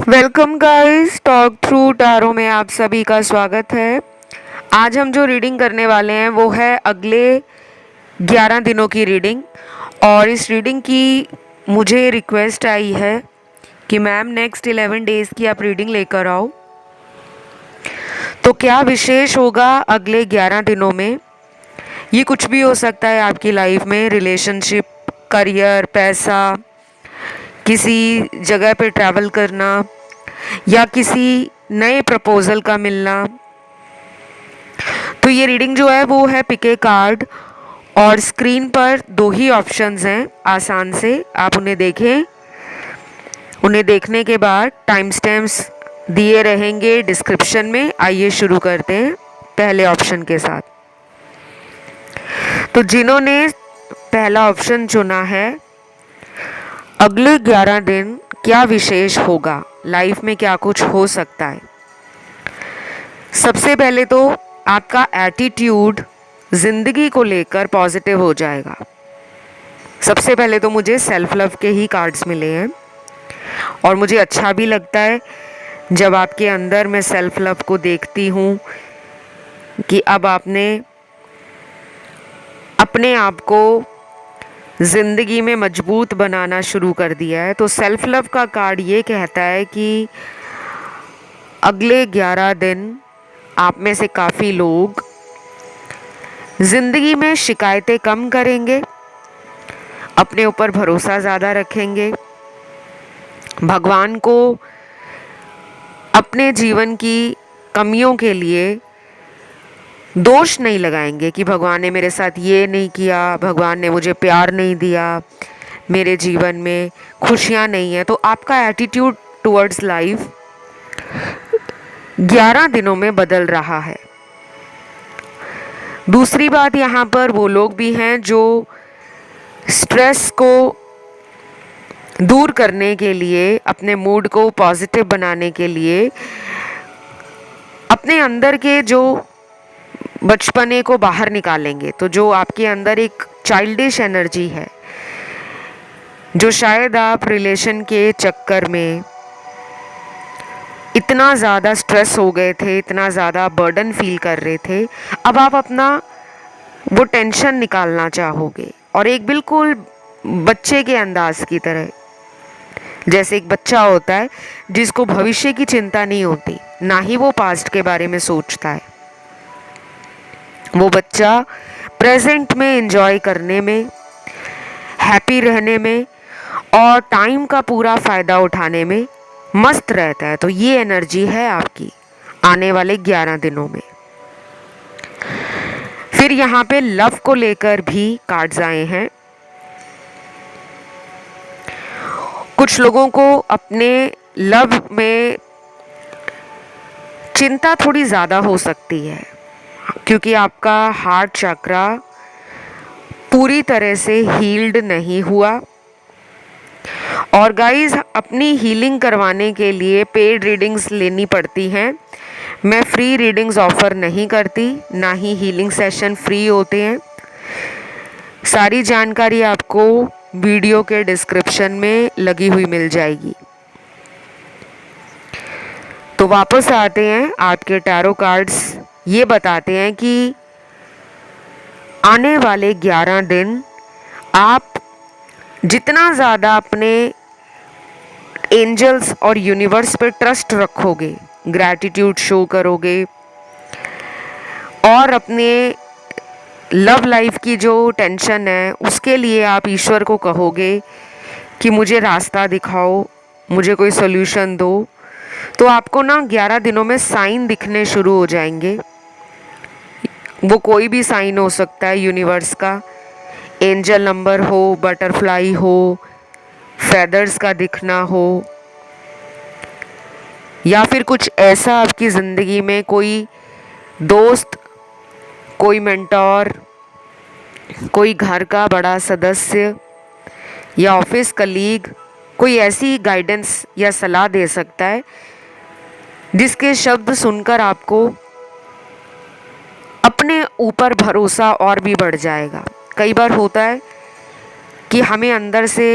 Welcome guys, talk through tarot में आप सभी का स्वागत है। आज हम जो रीडिंग करने वाले हैं वो है अगले 11 दिनों की रीडिंग। और इस रीडिंग की मुझे रिक्वेस्ट आई है कि मैम नेक्स्ट 11 डेज़ की आप रीडिंग लेकर आओ। तो क्या विशेष होगा अगले 11 दिनों में? ये कुछ भी हो सकता है आपकी लाइफ में, रिलेशनशिप, करियर, पैसा, किसी जगह पे ट्रैवल करना या किसी नए प्रपोजल का मिलना। तो ये रीडिंग जो है वो है पिक ए कार्ड, और स्क्रीन पर दो ही ऑप्शंस हैं। आसान से आप उन्हें देखें। उन्हें देखने के बाद टाइम स्टैम्प्स दिए रहेंगे डिस्क्रिप्शन में। आइए शुरू करते हैं पहले ऑप्शन के साथ। तो जिन्होंने पहला ऑप्शन चुना है, अगले 11 दिन क्या विशेष होगा, लाइफ में क्या कुछ हो सकता है। सबसे पहले तो आपका एटीट्यूड जिंदगी को लेकर पॉजिटिव हो जाएगा। सबसे पहले तो मुझे सेल्फ लव के ही कार्ड्स मिले हैं और मुझे अच्छा भी लगता है जब आपके अंदर मैं सेल्फ लव को देखती हूँ कि अब आपने अपने आप को ज़िंदगी में मजबूत बनाना शुरू कर दिया है। तो सेल्फ लव का कार्ड ये कहता है कि अगले 11 दिन आप में से काफ़ी लोग ज़िंदगी में शिकायतें कम करेंगे, अपने ऊपर भरोसा ज़्यादा रखेंगे, भगवान को अपने जीवन की कमियों के लिए दोष नहीं लगाएंगे कि भगवान ने मेरे साथ ये नहीं किया, भगवान ने मुझे प्यार नहीं दिया, मेरे जीवन में खुशियाँ नहीं है। तो आपका एटीट्यूड टुवर्ड्स लाइफ 11 दिनों में बदल रहा है। दूसरी बात, यहाँ पर वो लोग भी हैं जो स्ट्रेस को दूर करने के लिए, अपने मूड को पॉजिटिव बनाने के लिए, अपने अंदर के जो बचपने को बाहर निकालेंगे। तो जो आपके अंदर एक चाइल्डिश एनर्जी है, जो शायद आप रिलेशन के चक्कर में इतना ज़्यादा स्ट्रेस हो गए थे, इतना ज़्यादा बर्डन फील कर रहे थे, अब आप अपना वो टेंशन निकालना चाहोगे और एक बिल्कुल बच्चे के अंदाज की तरह, जैसे एक बच्चा होता है जिसको भविष्य की चिंता नहीं होती, ना ही वो पास्ट के बारे में सोचता है। वो बच्चा प्रेजेंट में एंजॉय करने में, हैप्पी रहने में और टाइम का पूरा फ़ायदा उठाने में मस्त रहता है। तो ये एनर्जी है आपकी आने वाले 11 दिनों में। फिर यहाँ पे लव को लेकर भी कार्ड्स आए हैं। कुछ लोगों को अपने लव में चिंता थोड़ी ज़्यादा हो सकती है क्योंकि आपका हार्ट चक्रा पूरी तरह से हील्ड नहीं हुआ। और गाइस, अपनी हीलिंग करवाने के लिए पेड रीडिंग्स लेनी पड़ती हैं। मैं फ्री रीडिंग्स ऑफ़र नहीं करती, ना ही हीलिंग सेशन फ्री होते हैं। सारी जानकारी आपको वीडियो के डिस्क्रिप्शन में लगी हुई मिल जाएगी। तो वापस आते हैं, आपके टैरो कार्ड्स ये बताते हैं कि आने वाले 11 दिन आप जितना ज़्यादा अपने एंजल्स और यूनिवर्स पर ट्रस्ट रखोगे, ग्रैटिट्यूड शो करोगे और अपने लव लाइफ की जो टेंशन है उसके लिए आप ईश्वर को कहोगे कि मुझे रास्ता दिखाओ, मुझे कोई सोल्यूशन दो, तो आपको ना 11 दिनों में साइन दिखने शुरू हो जाएंगे। वो कोई भी साइन हो सकता है यूनिवर्स का, एंजल नंबर हो, बटरफ्लाई हो, फेदर्स का दिखना हो, या फिर कुछ ऐसा आपकी ज़िंदगी में कोई दोस्त, कोई मेंटोर, कोई घर का बड़ा सदस्य या ऑफिस कलीग कोई ऐसी गाइडेंस या सलाह दे सकता है जिसके शब्द सुनकर आपको अपने ऊपर भरोसा और भी बढ़ जाएगा। कई बार होता है कि हमें अंदर से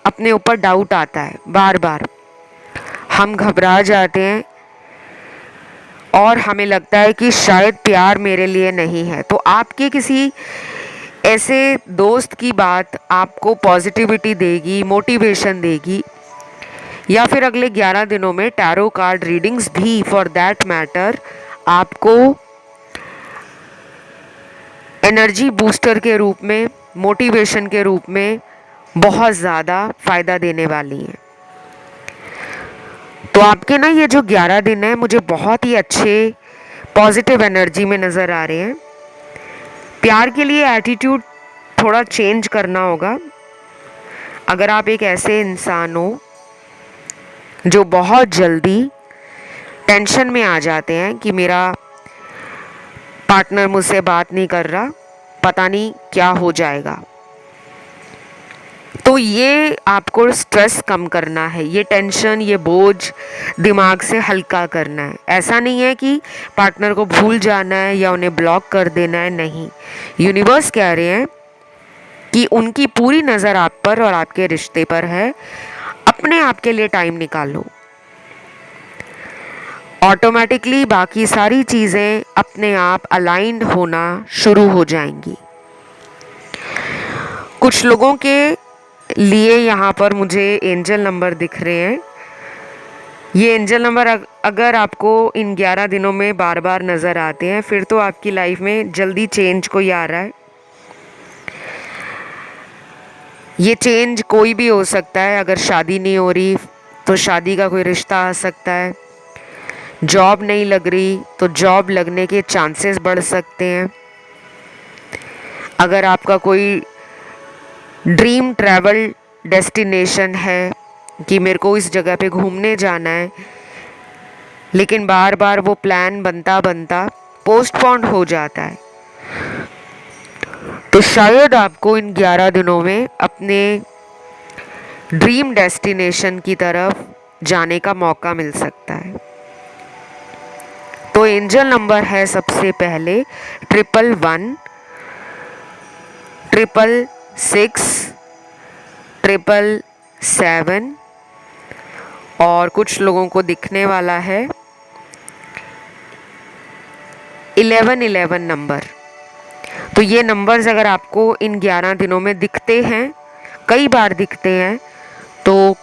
अपने ऊपर डाउट आता है बार बार, हम घबरा जाते हैं और हमें लगता है कि शायद प्यार मेरे लिए नहीं है। तो आपके किसी ऐसे दोस्त की बात आपको पॉजिटिविटी देगी, मोटिवेशन देगी, या फिर अगले 11 दिनों में टैरो कार्ड रीडिंग्स भी फॉर दैट मैटर आपको एनर्जी बूस्टर के रूप में, मोटिवेशन के रूप में बहुत ज़्यादा फ़ायदा देने वाली हैं। तो आपके ना ये जो 11 दिन है मुझे बहुत ही अच्छे पॉजिटिव एनर्जी में नज़र आ रहे हैं। प्यार के लिए एटीट्यूड थोड़ा चेंज करना होगा। अगर आप एक ऐसे इंसान हो जो बहुत जल्दी टेंशन में आ जाते हैं कि मेरा पार्टनर मुझसे बात नहीं कर रहा, पता नहीं क्या हो जाएगा, तो ये आपको स्ट्रेस कम करना है, ये टेंशन, ये बोझ दिमाग से हल्का करना है। ऐसा नहीं है कि पार्टनर को भूल जाना है या उन्हें ब्लॉक कर देना है, नहीं। यूनिवर्स कह रहे हैं कि उनकी पूरी नज़र आप पर और आपके रिश्ते पर है। अपने आप के लिए टाइम निकालो, ऑटोमेटिकली बाकी सारी चीज़ें अपने आप अलाइंड होना शुरू हो जाएंगी। कुछ लोगों के लिए यहाँ पर मुझे एंजल नंबर दिख रहे हैं। ये एंजल नंबर अगर आपको इन 11 दिनों में बार बार नज़र आते हैं फिर तो आपकी लाइफ में जल्दी चेंज कोई आ रहा है। ये चेंज कोई भी हो सकता है। अगर शादी नहीं हो रही तो शादी का कोई रिश्ता आ सकता है, जॉब नहीं लग रही तो जॉब लगने के चांसेस बढ़ सकते हैं, अगर आपका कोई ड्रीम ट्रैवल डेस्टिनेशन है कि मेरे को इस जगह पे घूमने जाना है, लेकिन बार बार वो प्लान बनता बनता पोस्टपोन हो जाता है, तो शायद आपको इन 11 दिनों में अपने ड्रीम डेस्टिनेशन की तरफ जाने का मौका मिल सकता है। तो एंजल नंबर है सबसे पहले 111, 666, 777 और कुछ लोगों को दिखने वाला है 1111 नंबर। तो ये नंबर्स अगर आपको इन 11 दिनों में दिखते हैं, कई बार दिखते हैं, तो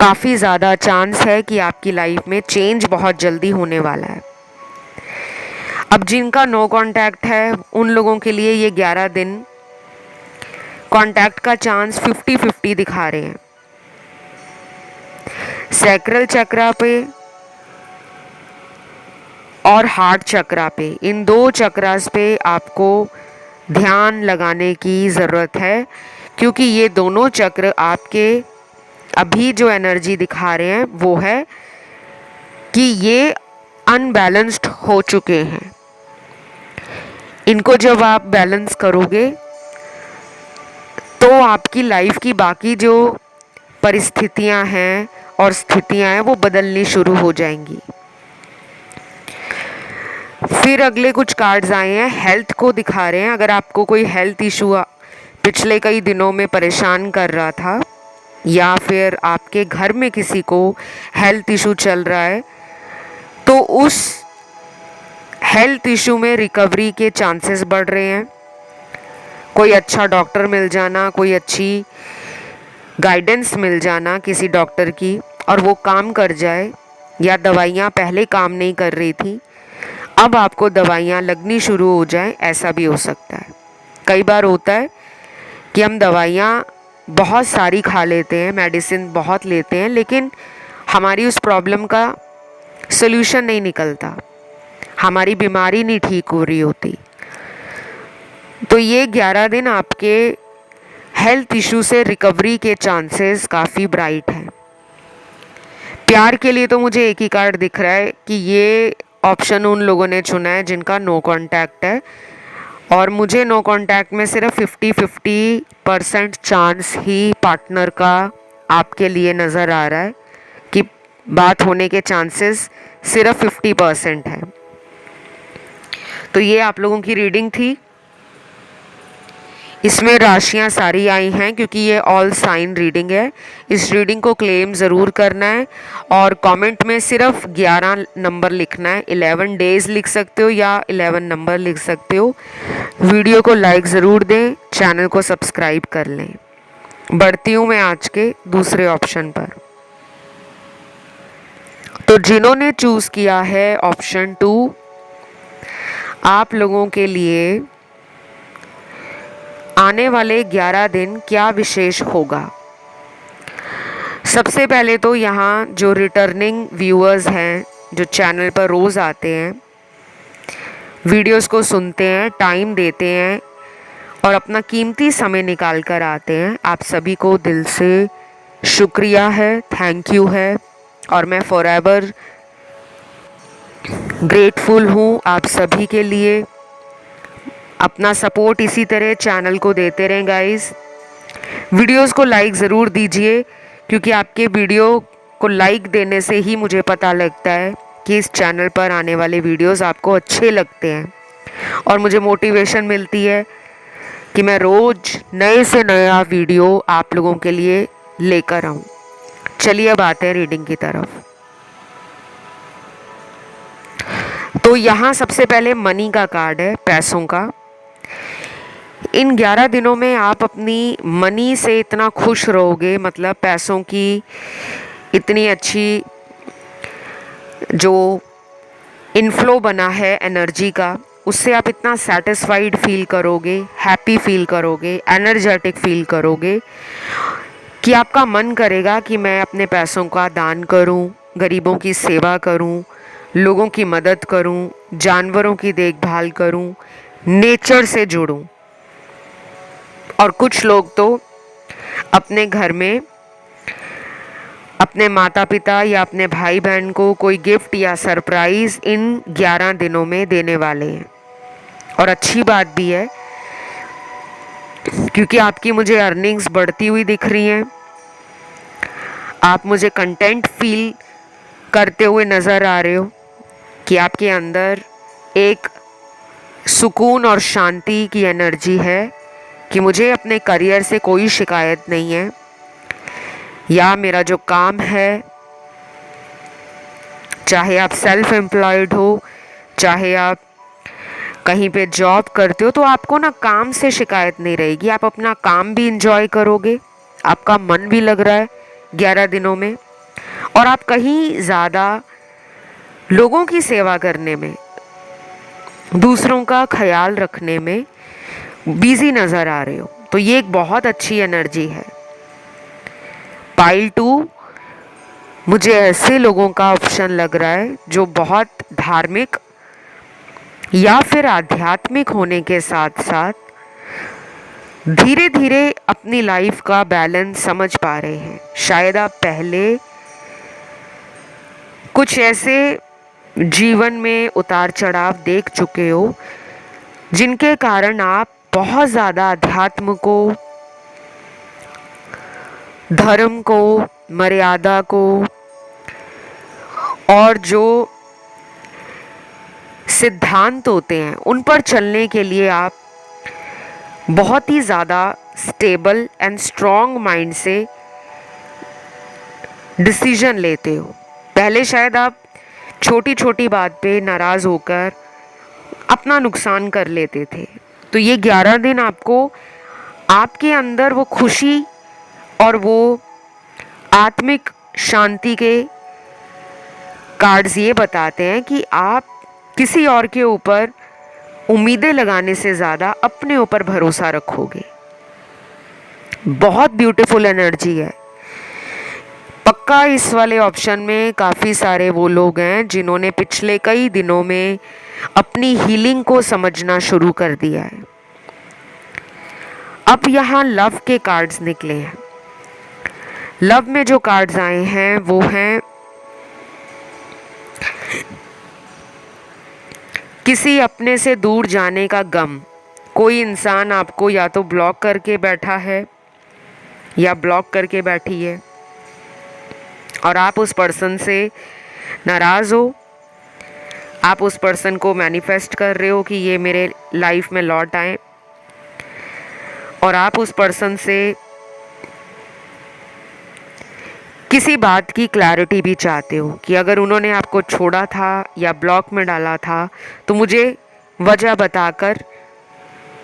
काफ़ी ज़्यादा चांस है कि आपकी लाइफ में चेंज बहुत जल्दी होने वाला है। अब जिनका नो कांटेक्ट है उन लोगों के लिए ये 11 दिन कांटेक्ट का चांस 50-50 दिखा रहे हैं। सैक्रल चक्रा पे और हार्ट चक्रा पे, इन दो चक्रास पे आपको ध्यान लगाने की ज़रूरत है, क्योंकि ये दोनों चक्र आपके अभी जो एनर्जी दिखा रहे हैं वो है कि ये अनबैलेंस्ड हो चुके हैं। इनको जब आप बैलेंस करोगे तो आपकी लाइफ की बाकी जो परिस्थितियां हैं और स्थितियां हैं वो बदलनी शुरू हो जाएंगी। फिर अगले कुछ कार्ड्स आए हैं, हेल्थ को दिखा रहे हैं। अगर आपको कोई हेल्थ इशू पिछले कई दिनों में परेशान कर रहा था या फिर आपके घर में किसी को हेल्थ इशू चल रहा है, तो उस हेल्थ इशू में रिकवरी के चांसेस बढ़ रहे हैं। कोई अच्छा डॉक्टर मिल जाना, कोई अच्छी गाइडेंस मिल जाना किसी डॉक्टर की और वो काम कर जाए, या दवाइयाँ पहले काम नहीं कर रही थी अब आपको दवाइयाँ लगनी शुरू हो जाए, ऐसा भी हो सकता है। कई बार होता है कि हम दवाइयाँ बहुत सारी खा लेते हैं, मेडिसिन बहुत लेते हैं, लेकिन हमारी उस प्रॉब्लम का सल्यूशन नहीं निकलता, हमारी बीमारी नहीं ठीक हो रही होती। तो ये 11 दिन आपके हेल्थ इशू से रिकवरी के चांसेस काफ़ी ब्राइट हैं। प्यार के लिए तो मुझे एक ही कार्ड दिख रहा है कि ये ऑप्शन उन लोगों ने चुना है जिनका नो कांटेक्ट है, और मुझे नो कांटेक्ट में सिर्फ 50-50% चांस ही पार्टनर का आपके लिए नज़र आ रहा है कि बात होने के चांसेस सिर्फ 50% है। तो ये आप लोगों की रीडिंग थी। इसमें राशियां सारी आई हैं क्योंकि ये ऑल साइन रीडिंग है। इस रीडिंग को क्लेम ज़रूर करना है और कमेंट में सिर्फ 11 नंबर लिखना है। 11 डेज लिख सकते हो या 11 नंबर लिख सकते हो। वीडियो को लाइक ज़रूर दें, चैनल को सब्सक्राइब कर लें। बढ़ती हूँ मैं आज के दूसरे ऑप्शन पर। तो जिन्होंने चूज़ किया है ऑप्शन 2, आप लोगों के लिए आने वाले 11 दिन क्या विशेष होगा। सबसे पहले तो यहाँ जो रिटर्निंग व्यूअर्स हैं, जो चैनल पर रोज़ आते हैं, वीडियोस को सुनते हैं, टाइम देते हैं और अपना कीमती समय निकाल कर आते हैं, आप सभी को दिल से शुक्रिया है, थैंक यू है। और मैं फॉरएवर ग्रेटफुल हूँ आप सभी के लिए। अपना सपोर्ट इसी तरह चैनल को देते रहें गाइस। वीडियोस को लाइक ज़रूर दीजिए क्योंकि आपके वीडियो को लाइक देने से ही मुझे पता लगता है कि इस चैनल पर आने वाले वीडियोस आपको अच्छे लगते हैं और मुझे मोटिवेशन मिलती है कि मैं रोज़ नए से नया वीडियो आप लोगों के लिए लेकर आऊँ। चलिए अब आते हैं रीडिंग की तरफ। तो यहाँ सबसे पहले मनी का कार्ड है, पैसों का। इन 11 दिनों में आप अपनी मनी से इतना खुश रहोगे, मतलब पैसों की इतनी अच्छी जो इनफ्लो बना है एनर्जी का, उससे आप इतना सेटिस्फाइड फील करोगे, हैप्पी फील करोगे, एनर्जेटिक फील करोगे कि आपका मन करेगा कि मैं अपने पैसों का दान करूं, गरीबों की सेवा करूं, लोगों की मदद करूं, जानवरों की देखभाल करूं, नेचर से जुड़ूं। और कुछ लोग तो अपने घर में अपने माता पिता या अपने भाई बहन को कोई गिफ्ट या सरप्राइज़ इन 11 दिनों में देने वाले हैं। और अच्छी बात भी है क्योंकि आपकी मुझे अर्निंग्स बढ़ती हुई दिख रही हैं, आप मुझे कंटेंट फील करते हुए नज़र आ रहे हो कि आपके अंदर एक सुकून और शांति की एनर्जी है कि मुझे अपने करियर से कोई शिकायत नहीं है, या मेरा जो काम है, चाहे आप सेल्फ एम्प्लॉयड हो, चाहे आप कहीं पे जॉब करते हो, तो आपको ना काम से शिकायत नहीं रहेगी। आप अपना काम भी इंजॉय करोगे, आपका मन भी लग रहा है 11 दिनों में, और आप कहीं ज़्यादा लोगों की सेवा करने में, दूसरों का ख्याल रखने में बिजी नज़र आ रहे हो। तो ये एक बहुत अच्छी एनर्जी है। पाइल 2 मुझे ऐसे लोगों का ऑप्शन लग रहा है जो बहुत धार्मिक या फिर आध्यात्मिक होने के साथ साथ धीरे धीरे अपनी लाइफ का बैलेंस समझ पा रहे हैं। शायद आप पहले कुछ ऐसे जीवन में उतार चढ़ाव देख चुके हो जिनके कारण आप बहुत ज़्यादा अध्यात्म को, धर्म को, मर्यादा को और जो सिद्धांत होते हैं उन पर चलने के लिए आप बहुत ही ज़्यादा स्टेबल एंड स्ट्रॉन्ग माइंड से डिसीजन लेते हो। पहले शायद आप छोटी छोटी बात पे नाराज़ होकर अपना नुकसान कर लेते थे। तो ये 11 दिन आपको आपके अंदर वो खुशी और वो आत्मिक शांति के कार्ड्स ये बताते हैं कि आप किसी और के ऊपर उम्मीदें लगाने से ज़्यादा अपने ऊपर भरोसा रखोगे। बहुत ब्यूटीफुल एनर्जी है। पक्का इस वाले ऑप्शन में काफ़ी सारे वो लोग हैं जिन्होंने पिछले कई दिनों में अपनी हीलिंग को समझना शुरू कर दिया है। अब यहाँ लव के कार्ड्स निकले हैं। लव में जो कार्ड्स आए हैं वो हैं किसी अपने से दूर जाने का गम। कोई इंसान आपको या तो ब्लॉक करके बैठा है या ब्लॉक करके बैठी है और आप उस पर्सन से नाराज़ हो। आप उस पर्सन को मैनिफेस्ट कर रहे हो कि ये मेरे लाइफ में लौट आए। और आप उस पर्सन से किसी बात की क्लैरिटी भी चाहते हो कि अगर उन्होंने आपको छोड़ा था या ब्लॉक में डाला था तो मुझे वजह बताकर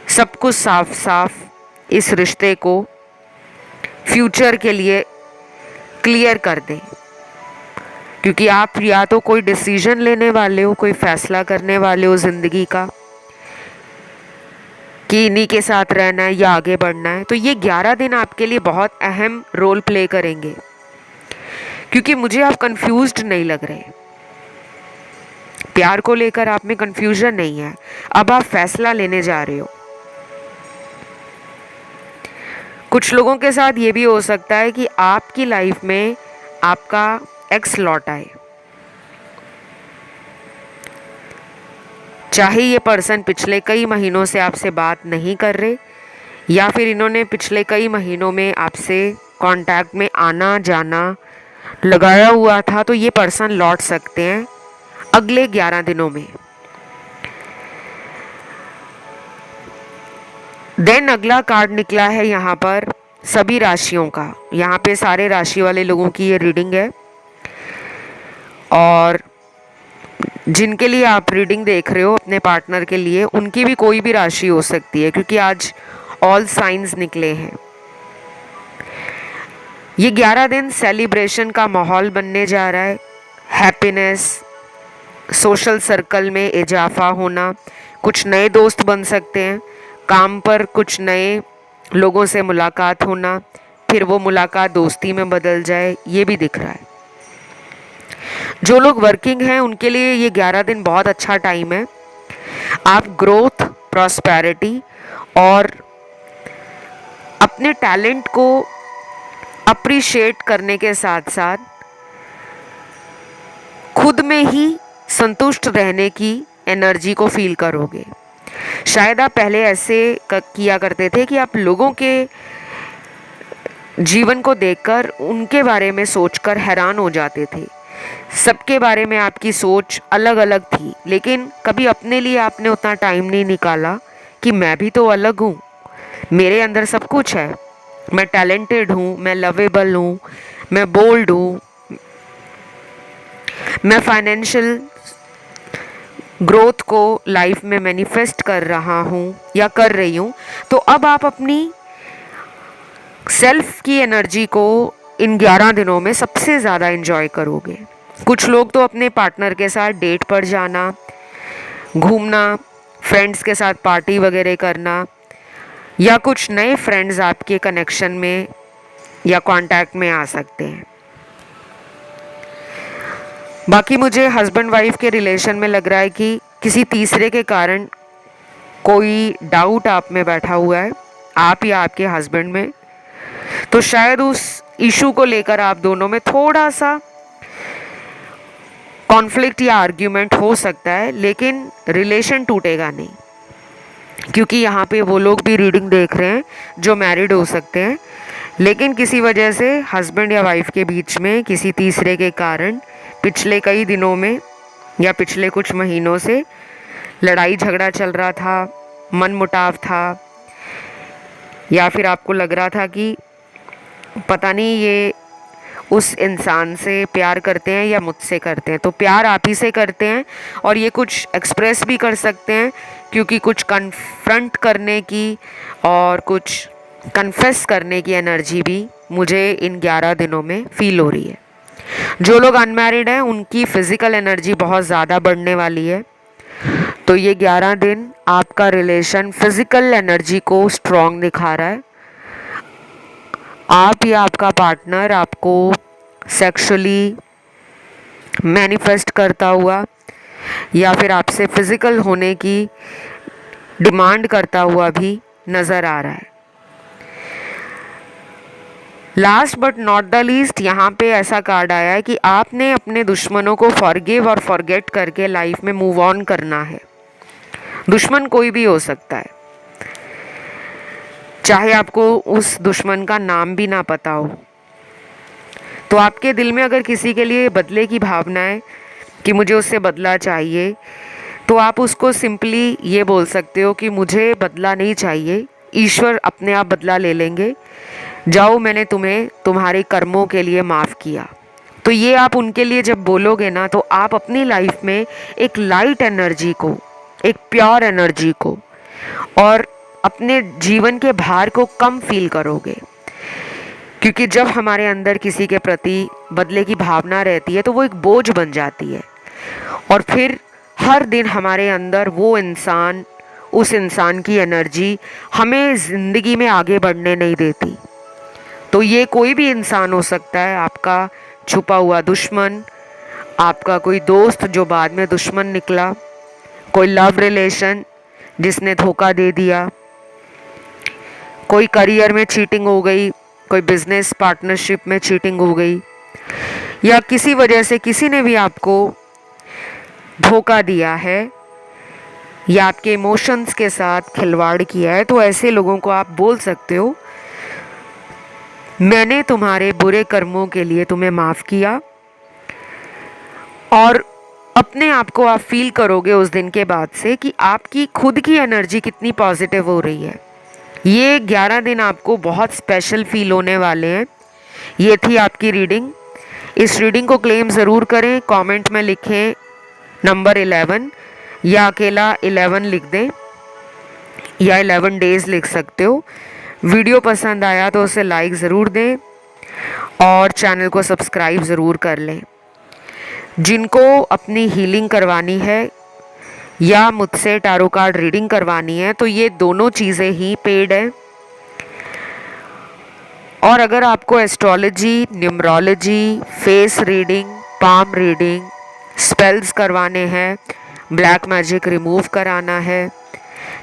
सब कुछ साफ साफ इस रिश्ते को फ्यूचर के लिए क्लियर कर दें। क्योंकि आप या तो कोई डिसीजन लेने वाले हो, कोई फैसला करने वाले हो ज़िंदगी का कि इन्हीं के साथ रहना है या आगे बढ़ना है, तो ये 11 दिन आपके लिए बहुत अहम रोल प्ले करेंगे। क्योंकि मुझे आप कंफ्यूज्ड नहीं लग रहे, प्यार को लेकर आप में कंफ्यूजन नहीं है, अब आप फैसला लेने जा रहे हो। कुछ लोगों के साथ ये भी हो सकता है कि आपकी लाइफ में आपका एक्स लौट आए, चाहे ये पर्सन पिछले कई महीनों से आपसे बात नहीं कर रहे या फिर इन्होंने पिछले कई महीनों में आपसे कांटेक्ट में आना जाना लगाया हुआ था, तो ये पर्सन लौट सकते हैं अगले 11 दिनों में। देन अगला कार्ड निकला है यहाँ पर सभी राशियों का। यहाँ पे सारे राशि वाले लोगों की ये रीडिंग है और जिनके लिए आप रीडिंग देख रहे हो अपने पार्टनर के लिए, उनकी भी कोई भी राशि हो सकती है क्योंकि आज ऑल साइंस निकले हैं। ये 11 दिन सेलिब्रेशन का माहौल बनने जा रहा है। हैप्पीनेस, सोशल सर्कल में इजाफा होना, कुछ नए दोस्त बन सकते हैं, काम पर कुछ नए लोगों से मुलाकात होना, फिर वो मुलाकात दोस्ती में बदल जाए, ये भी दिख रहा है। जो लोग वर्किंग हैं उनके लिए ये 11 दिन बहुत अच्छा टाइम है। आप ग्रोथ, प्रॉस्पेरिटी और अपने टैलेंट को अप्रिशिएट करने के साथ साथ खुद में ही संतुष्ट रहने की एनर्जी को फील करोगे। शायद आप पहले ऐसे किया करते थे कि आप लोगों के जीवन को देखकर उनके बारे में सोचकर हैरान हो जाते थे। सबके बारे में आपकी सोच अलग अलग थी, लेकिन कभी अपने लिए आपने उतना टाइम नहीं निकाला कि मैं भी तो अलग हूँ, मेरे अंदर सब कुछ है, मैं टैलेंटेड हूँ, मैं लवेबल हूँ, मैं बोल्ड हूँ, मैं फाइनेंशियल ग्रोथ को लाइफ में मैनिफेस्ट कर रहा हूँ या कर रही हूँ। तो अब आप अपनी सेल्फ की एनर्जी को इन 11 दिनों में सबसे ज़्यादा एंजॉय करोगे। कुछ लोग तो अपने पार्टनर के साथ डेट पर जाना, घूमना, फ्रेंड्स के साथ पार्टी वगैरह करना या कुछ नए फ्रेंड्स आपके कनेक्शन में या कांटेक्ट में आ सकते हैं। बाकी मुझे हस्बैंड वाइफ के रिलेशन में लग रहा है कि किसी तीसरे के कारण कोई डाउट आप में बैठा हुआ है, आप या आपके हस्बैंड में। तो शायद उस इशू को लेकर आप दोनों में थोड़ा सा कॉन्फ्लिक्ट या आर्ग्यूमेंट हो सकता है, लेकिन रिलेशन टूटेगा नहीं। क्योंकि यहाँ पे वो लोग भी रीडिंग देख रहे हैं जो मैरिड हो सकते हैं, लेकिन किसी वजह से हस्बैंड या वाइफ के बीच में किसी तीसरे के कारण पिछले कई दिनों में या पिछले कुछ महीनों से लड़ाई झगड़ा चल रहा था, मनमुटाव था, या फिर आपको लग रहा था कि पता नहीं ये उस इंसान से प्यार करते हैं या मुझसे करते हैं। तो प्यार आप ही से करते हैं और ये कुछ एक्सप्रेस भी कर सकते हैं क्योंकि कुछ कन्फ्रंट करने की और कुछ कन्फेस करने की एनर्जी भी मुझे इन 11 दिनों में फील हो रही है। जो लोग अनमैरिड हैं उनकी फिज़िकल एनर्जी बहुत ज़्यादा बढ़ने वाली है। तो ये 11 दिन आपका रिलेशन फिज़िकल एनर्जी को स्ट्रॉन्ग दिखा रहा है। आप या आपका पार्टनर आपको सेक्सुअली मैनिफेस्ट करता हुआ या फिर आपसे फिज़िकल होने की डिमांड करता हुआ भी नज़र आ रहा है। Last but not the least, यहाँ पे ऐसा कार्ड आया है कि आपने अपने दुश्मनों को फॉरगिव और फॉरगेट करके लाइफ में मूव ऑन करना है। दुश्मन कोई भी हो सकता है, चाहे आपको उस दुश्मन का नाम भी ना पता हो। तो आपके दिल में अगर किसी के लिए बदले की भावना है कि मुझे उससे बदला चाहिए, तो आप उसको सिंपली ये बोल सकते हो कि मुझे बदला नहीं चाहिए, ईश्वर अपने आप बदला ले लेंगे। जाओ, मैंने तुम्हें तुम्हारे कर्मों के लिए माफ़ किया। तो ये आप उनके लिए जब बोलोगे ना, तो आप अपनी लाइफ में एक लाइट एनर्जी को, एक प्योर एनर्जी को और अपने जीवन के भार को कम फील करोगे। क्योंकि जब हमारे अंदर किसी के प्रति बदले की भावना रहती है तो वो एक बोझ बन जाती है, और फिर हर दिन हमारे अंदर वो इंसान, उस इंसान की एनर्जी हमें ज़िंदगी में आगे बढ़ने नहीं देती। तो ये कोई भी इंसान हो सकता है, आपका छुपा हुआ दुश्मन, आपका कोई दोस्त जो बाद में दुश्मन निकला, कोई लव रिलेशन जिसने धोखा दे दिया, कोई करियर में चीटिंग हो गई, कोई बिजनेस पार्टनरशिप में चीटिंग हो गई, या किसी वजह से किसी ने भी आपको धोखा दिया है या आपके इमोशंस के साथ खिलवाड़ किया है, तो ऐसे लोगों को आप बोल सकते हो, मैंने तुम्हारे बुरे कर्मों के लिए तुम्हें माफ़ किया। और अपने आप को आप फील करोगे उस दिन के बाद से कि आपकी खुद की एनर्जी कितनी पॉजिटिव हो रही है। ये 11 दिन आपको बहुत स्पेशल फील होने वाले हैं। ये थी आपकी रीडिंग। इस रीडिंग को क्लेम ज़रूर करें, कमेंट में लिखें नंबर 11 या अकेला 11 लिख दें, या 11 डेज़ लिख सकते हो। वीडियो पसंद आया तो उसे लाइक ज़रूर दें और चैनल को सब्सक्राइब ज़रूर कर लें। जिनको अपनी हीलिंग करवानी है या मुझसे टैरो कार्ड रीडिंग करवानी है, तो ये दोनों चीज़ें ही पेड है। और अगर आपको astrology, numerology, face reading, palm reading, spells करवाने हैं, ब्लैक मैजिक रिमूव कराना है,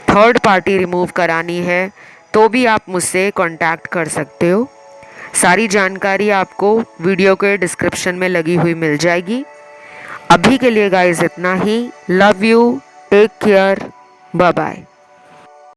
थर्ड पार्टी रिमूव करानी है, तो भी आप मुझसे कांटेक्ट कर सकते हो। सारी जानकारी आपको वीडियो के डिस्क्रिप्शन में लगी हुई मिल जाएगी। अभी के लिए गाइस इतना ही। Love you, take care, bye bye.